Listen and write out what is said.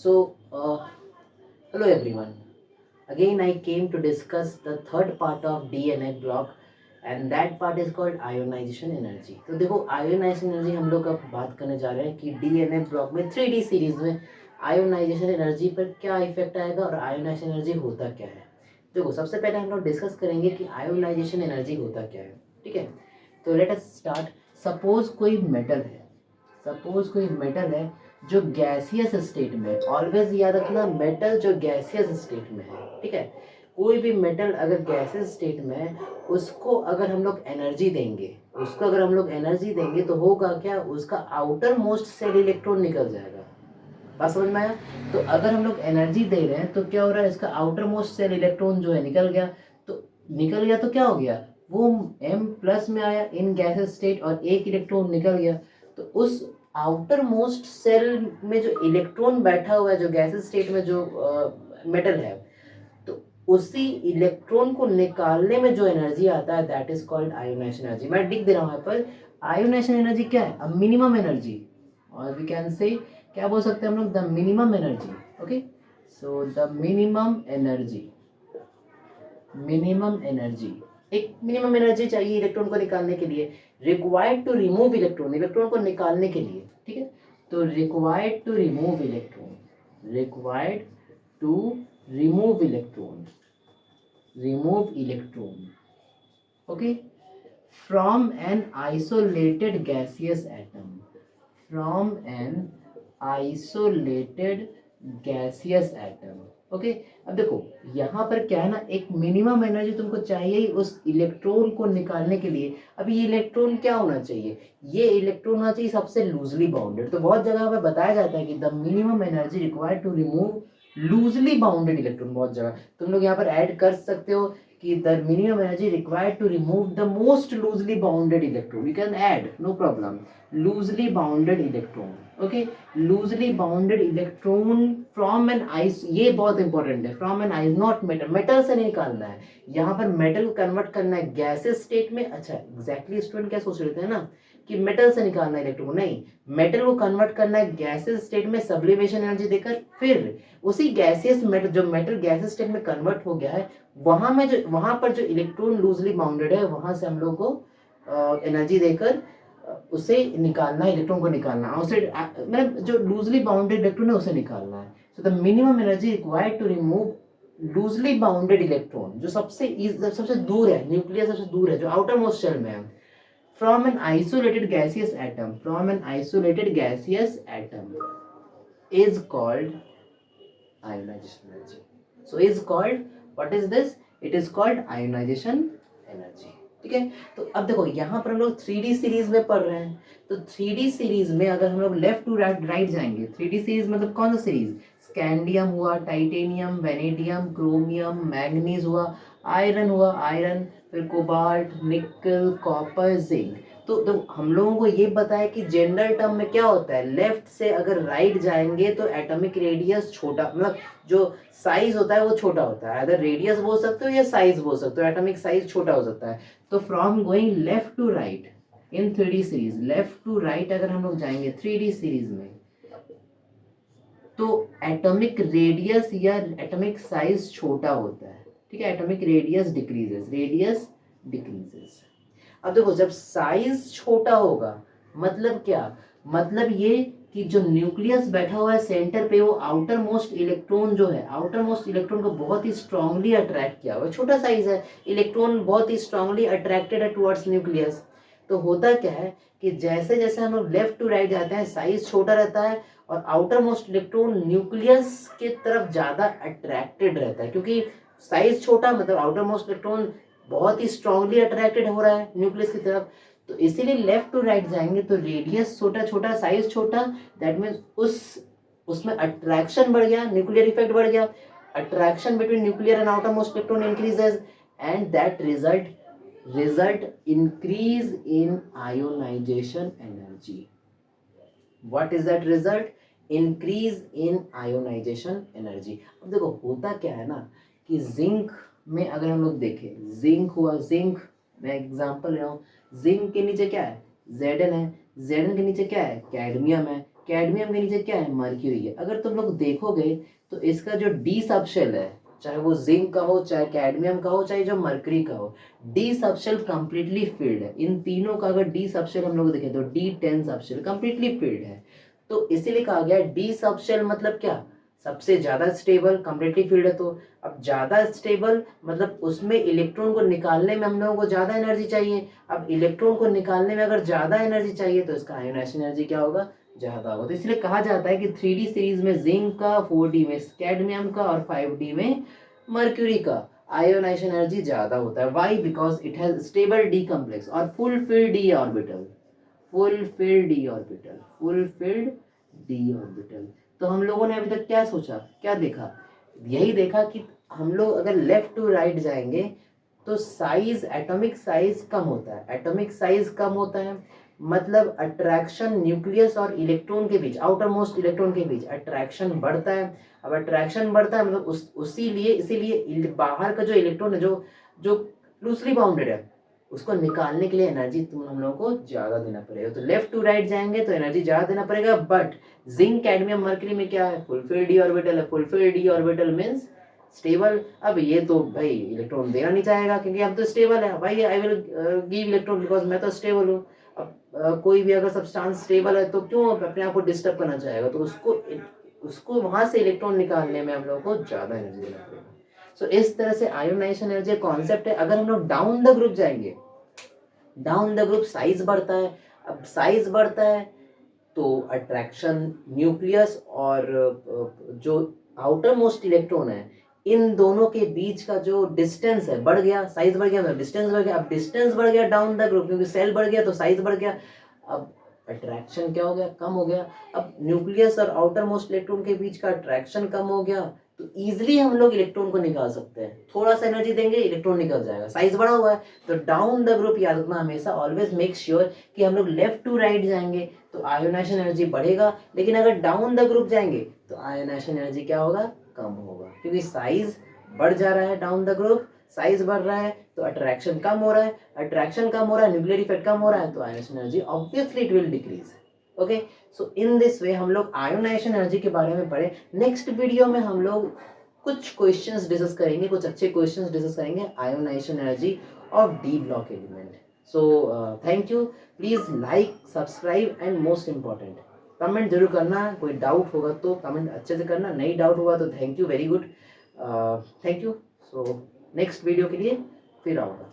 So, hello everyone. Again, I came to discuss the third part of DNA block, and that part is called ionization energy. तो देखो ionization energy हम लोग अब बात करने जा रहे हैं कि DNA ब्लॉक में 3D सीरीज में आयोनाइजेशन एनर्जी पर क्या इफेक्ट आएगा और आयोनाइजेशन एनर्जी होता क्या है। देखो सबसे पहले हम लोग डिस्कस करेंगे कि आयोनाइजेशन एनर्जी होता क्या है। ठीक है, तो लेट अस स्टार्ट। सपोज कोई मेटल है, सपोज कोई मेटल है जो गैसियस स्टेट में, ऑलवेज याद रखना मेटल जो गैसियस स्टेट में है। ठीक है, कोई भी मेटल अगर गैसियस स्टेट में है, उसको अगर हम लोग एनर्जी देंगे, उसको अगर हम लोग एनर्जी देंगे तो होगा क्या, उसका आउटर मोस्ट सेल इलेक्ट्रॉन निकल जाएगा। बात समझ में आया? तो अगर हम लोग एनर्जी दे रहे हैं तो क्या हो रहा है, इसका आउटर मोस्ट सेल इलेक्ट्रॉन जो है निकल गया। तो निकल गया तो क्या हो गया, वो M प्लस में आया इन गैसेस स्टेट और एक इलेक्ट्रॉन निकल गया। तो उस आउटर मोस्ट सेल में जो इलेक्ट्रॉन बैठा हुआ है, जो गैसेस स्टेट में जो मेटल है, तो उसी इलेक्ट्रॉन को निकालने में जो एनर्जी आता है that is called ionisation energy. मैं लिख दे रहा हूँ यहाँ पर, आयोनाइजेशन एनर्जी क्या है, अ मिनिमम एनर्जी, और वी कैन से क्या बोल सकते हैं हम लोग, the minimum energy. Okay, so the minimum energy, minimum energy, एक मिनिमम एनर्जी चाहिए इलेक्ट्रॉन को निकालने के लिए, required to remove electron, electron को निकालने के लिए। ठीक है, तो required to remove electron, required to remove electron, remove electron, okay, from an isolated gaseous atom, from an isolated gaseous atom। Okay, अब देखो यहाँ पर क्या है ना, एक मिनिमम एनर्जी तुमको चाहिए ही उस इलेक्ट्रॉन को निकालने के लिए। अब ये इलेक्ट्रॉन क्या होना चाहिए, ये इलेक्ट्रॉन होना चाहिए सबसे लूजली बाउंडेड। तो बहुत जगह पर बताया जाता है कि the minimum energy required to remove loosely bounded electron. बहुत जगह तुम लोग यहाँ पर ऐड कर सकते हो कि the minimum energy required to remove the most loosely bounded electron, you can add, no problem, loosely bounded electron. Okay, loosely bounded electron from an ice, ये बहुत इंपॉर्टेंट है, from an ice, not metal, metal से नहीं निकालना है। यहाँ पर metal को कन्वर्ट करना है गैसेस स्टेट में। अच्छा एग्जैक्टली स्टूडेंट क्या सोच रहे थे ना कि मेटल से निकालना है इलेक्ट्रॉन, नहीं, मेटल को कन्वर्ट करना है गैसेस स्टेट में सब्लिमेशन एनर्जी देकर, फिर उसी गैसियस मेटल, जो मेटल गैसेस स्टेट में कन्वर्ट हो गया है, वहां पर जो इलेक्ट्रॉन लूजली बाउंडेड है, वहां से हम लोग को एनर्जी देकर उसे निकालना है, इलेक्ट्रॉन को निकालना है उसे, मतलब जो लूजली बाउंडेड इलेक्ट्रॉन है उसे निकालना है। So the minimum energy required to remove loosely bounded electron, जो सबसे दूर है, न्यूक्लियस सबसे दूर है, जो आउटर मोस्ट शेल में है, from an isolated gaseous atom, from an isolated gaseous atom is called ionization energy. So is called, what is this, it is called ionization energy। ठीक है, तो अब देखो यहाँ पर हम लोग 3D सीरीज में पढ़ रहे हैं, तो 3D सीरीज में अगर हम लोग लेफ्ट टू राइट जाएंगे, 3D सीरीज मतलब कौन सा सीरीज, स्कैंडियम हुआ, टाइटेनियम, वेनेडियम, क्रोमियम, मैग्नीज हुआ, आयरन हुआ, आयरन, फिर कोबाल्ट, निकल, कॉपर, जिंक। तो हम लोगों को ये बताया कि जनरल टर्म में क्या होता है, लेफ्ट से अगर राइट जाएंगे तो एटॉमिक रेडियस छोटा, मतलब जो साइज होता है वो छोटा होता है, अगर रेडियस बोल सकते हो या साइज बोल सकते हो, एटॉमिक साइज छोटा हो सकता है। तो from going left to right in 3D series, left to right अगर हम लोग जाएंगे 3D सीरीज में, तो एटॉमिक रेडियस या एटॉमिक साइज छोटा होता है। ठीक है, atomic radius decreases, radius decreases. अब देखो जब साइज छोटा होगा मतलब क्या, मतलब ये कि जो न्यूक्लियस बैठा हुआ है सेंटर पे, वो आउटर मोस्ट इलेक्ट्रॉन जो है, आउटर मोस्ट इलेक्ट्रॉन को बहुत ही स्ट्रांगली अट्रैक्ट किया हुआ है, छोटा साइज है, इलेक्ट्रॉन बहुत ही स्ट्रांगली अट्रैक्टेड है टुवर्ड्स न्यूक्लियस। तो होता क्या है कि जैसे जैसे हम लोग लेफ्ट टू राइट जाते हैं साइज छोटा रहता है और आउटर मोस्ट इलेक्ट्रॉन न्यूक्लियस के तरफ ज्यादा अट्रैक्टेड रहता है, क्योंकि साइज छोटा मतलब आउटर मोस्ट इलेक्ट्रॉन बहुत ही स्ट्रांगली अट्रैक्टेड हो रहा है न्यूक्लियस की तरफ। तो इसीलिए लेफ्ट टू राइट जाएंगे तो रेडियस छोटा छोटा, साइज छोटा, दैट मीन्स उसमें अट्रैक्शन बढ़ गया, न्यूक्लियर इफेक्ट बढ़ गया, attraction between nuclear and outer most electron increases, and that result increase in ionization energy। what is that result, increase in ionization energy। अब देखो होता क्या है ना कि जिंक में अगर हम लोग देखें, जिंक हुआ, जिंक मैं एग्जांपल ले रहा हूँ, जिंक के नीचे क्या है, Zn है, Zn के नीचे क्या है, कैडमियम है, कैडमियम के नीचे क्या है, मर्क्यूरी है। अगर तुम लोग देखोगे तो इसका जो डी सबशेल है, चाहे वो जिंक का हो, चाहे कैडमियम का हो, चाहे जो मर्करी का हो, डी सबशेल कंप्लीटली फिल्ड है। इन तीनों का अगर डी सबशेल हम लोग देखें तो D10 सबशेल कंप्लीटली फिल्ड है। तो इसीलिए कहा गया डी सबशेल मतलब क्या, सबसे ज्यादा स्टेबल, कंप्लीटली फिल्ड है। तो अब ज्यादा स्टेबल मतलब उसमें इलेक्ट्रॉन को निकालने में हम लोगों को ज्यादा एनर्जी चाहिए। अब इलेक्ट्रॉन को निकालने में अगर ज्यादा एनर्जी चाहिए तो इसका आयोनाइजेशन एनर्जी क्या होगा, ज्यादा होगा। तो इसलिए कहा जाता है कि 3D सीरीज में जिंक का, 4D में कैडमियम का और 5D में मर्क्यूरी का आयोनाइजेशन एनर्जी ज्यादा होता है। Why, because it has stable D complex और fulfilled D orbital, fulfilled D orbital, fulfilled D orbital. तो हम लोगों ने अभी तक क्या सोचा, क्या देखा, यही देखा कि हम लोग अगर लेफ्ट टू राइट जाएंगे तो साइज, एटॉमिक साइज कम होता है। एटॉमिक साइज कम होता है मतलब अट्रैक्शन न्यूक्लियस और इलेक्ट्रॉन के बीच, आउटर मोस्ट इलेक्ट्रॉन के बीच अट्रैक्शन बढ़ता है। अब अट्रैक्शन बढ़ता है मतलब इसीलिए बाहर का जो इलेक्ट्रॉन है, जो जो लूजली बाउंडेड है, उसको निकालने के लिए एनर्जी हम लोगों को ज्यादा देना पड़ेगा। तो लेफ्ट टू राइट जाएंगे तो एनर्जी ज्यादा देना पड़ेगा। बट जिंक, कैडमियम, मर्करी में क्या है, फुलफिल्ड डी ऑर्बिटल है। Fulfilled D orbital means stable. अब ये तो भाई इलेक्ट्रॉन देना नहीं चाहेगा क्योंकि अब तो स्टेबल है भाई, I will give electron because मैं तो स्टेबल हूँ। अब कोई भी अगर सब्सटेंस स्टेबल है तो क्यों अपने आप को डिस्टर्ब करना चाहेगा, तो उसको वहां से इलेक्ट्रॉन निकालने में हम लोगों को ज्यादा एनर्जी देना पड़ेगा। सो इस तरह से आयोनाइजेशन एनर्जी कॉन्सेप्ट है। अगर हम लोग डाउन द ग्रुप जाएंगे, डाउन द ग्रुप साइज बढ़ता है। अब साइज बढ़ता है तो अट्रैक्शन न्यूक्लियस और जो आउटर मोस्ट इलेक्ट्रॉन है, इन दोनों के बीच का जो डिस्टेंस है बढ़ गया, साइज बढ़ गया तो डिस्टेंस बढ़ गया। अब डिस्टेंस बढ़ गया डाउन द ग्रुप क्योंकि सेल बढ़ गया तो साइज बढ़ गया। अब अट्रैक्शन क्या हो गया, कम हो गया। अब न्यूक्लियस और आउटर मोस्ट इलेक्ट्रॉन के बीच का अट्रैक्शन कम हो गया तो इजीली हम लोग इलेक्ट्रॉन को निकाल सकते हैं। थोड़ा सा एनर्जी देंगे इलेक्ट्रॉन निकल जाएगा, साइज बढ़ा हुआ है। तो डाउन द ग्रुप याद रखना हमेशा, ऑलवेज मेक श्योर कि हम लोग लेफ्ट टू राइट जाएंगे तो आयोनाइजेशन एनर्जी बढ़ेगा, लेकिन अगर डाउन द ग्रुप जाएंगे तो आयोनाइजेशन एनर्जी क्या होगा, कम होगा। क्योंकि साइज बढ़ जा रहा है डाउन द ग्रुप, साइज बढ़ रहा है तो अट्रैक्शन कम हो रहा है, अट्रैक्शन कम हो रहा है, न्यूक्लियर इफेक्ट कम हो रहा है तो ionisation energy obviously it will decrease. Okay, so in this way हम लोग आयोनाइजेशन एनर्जी के बारे में पढ़े। नेक्स्ट वीडियो में हम लोग कुछ क्वेश्चंस डिस्कस करेंगे, कुछ अच्छे क्वेश्चंस डिस्कस करेंगे ionisation energy of d block element. So thank you, please like, subscribe and most important comment जरूर करना। कोई डाउट होगा तो कमेंट अच्छे से करना, नहीं डाउट होगा तो thank you, very good, thank you. So next video के लिए फिर आऊँगा।